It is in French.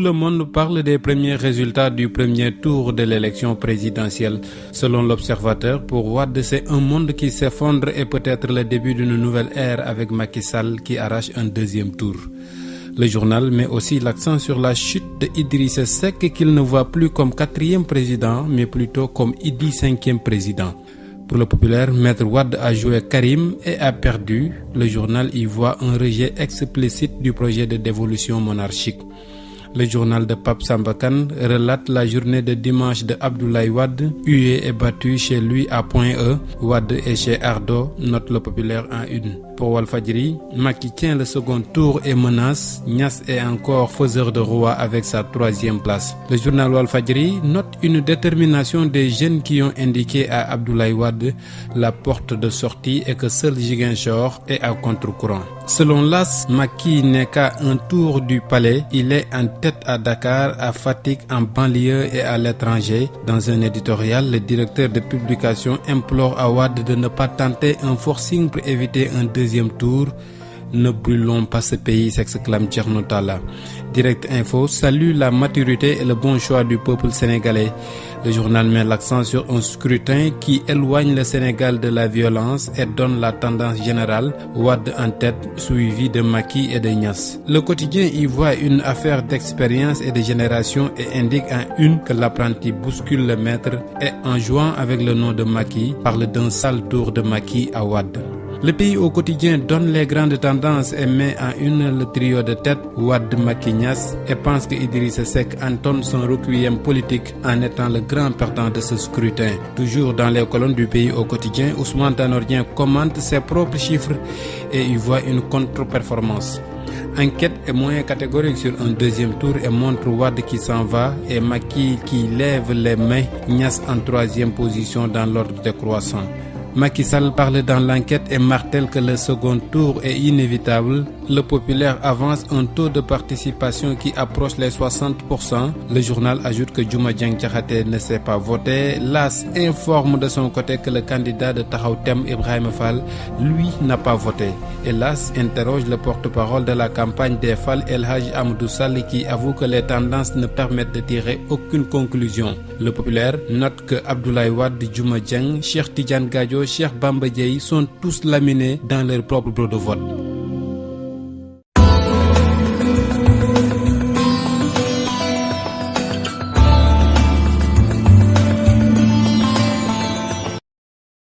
le monde parle des premiers résultats du premier tour de l'élection présidentielle. Selon l'Observateur, pour Wade, c'est un monde qui s'effondre et peut-être le début d'une nouvelle ère avec Macky Sall qui arrache un deuxième tour. Le journal met aussi l'accent sur la chute de Idrissa Seck qu'il ne voit plus comme quatrième président, mais plutôt comme Idi cinquième président. Pour le populaire, Maître Wade a joué Karim et a perdu. Le journal y voit un rejet explicite du projet de dévolution monarchique. Le journal de Pape Samba Kane relate la journée de dimanche de Abdoulaye Wade, hué et battu chez lui à Point E. Wade est chez Ardo, note le populaire en une. Pour Walfadjri, Macky tient le second tour et menace. Niasse est encore faiseur de roi avec sa troisième place. Le journal Walfadjri note une détermination des jeunes qui ont indiqué à Abdoulaye Wade la porte de sortie et que seul Ziguinchor est à contre-courant. Selon l'AS, Macky n'est qu'à un tour du palais. Il est en tête à Dakar, à Fatick, en banlieue et à l'étranger. Dans un éditorial, le directeur de publication implore à Wade de ne pas tenter un forcing pour éviter un deuxième tour. Ne brûlons pas ce pays, s'exclame Thierno Talla. Direct Info salue la maturité et le bon choix du peuple sénégalais. Le journal met l'accent sur un scrutin qui éloigne le Sénégal de la violence et donne la tendance générale, Wade en tête, suivi de Macky et de Niasse. Le quotidien y voit une affaire d'expérience et de génération et indique en une que l'apprenti bouscule le maître et en jouant avec le nom de Macky, parle d'un sale tour de Macky à Wade. Le pays au quotidien donne les grandes tendances et met en une le trio de tête Wade, Macky, Niasse et pense que Idrissa Seck entonne son requiem politique en étant le grand perdant de ce scrutin. Toujours dans les colonnes du pays au quotidien, Ousmane Tanor Dieng commente ses propres chiffres et y voit une contre-performance. Enquête est moins catégorique sur un deuxième tour et montre Wade qui s'en va et Macky qui lève les mains, Niasse en troisième position dans l'ordre décroissant. Macky Sall parle dans l'enquête et martèle que le second tour est inévitable. Le populaire avance un taux de participation qui approche les 60%. Le journal ajoute que Diouma Dieng Diakhaté ne s'est pas voté. L'AS informe de son côté que le candidat de Taxawu Thème Ibrahima Fall, lui, n'a pas voté. Et l'AS interroge le porte-parole de la campagne des Fall, El Hadji Amadou Sall, qui avoue que les tendances ne permettent de tirer aucune conclusion. Le populaire note que Abdoulaye Wade, Diouma Dieng, Cheikh Tidiane Gadio, Cheikh Bamba Dièye sont tous laminés dans leur propre bureau de vote.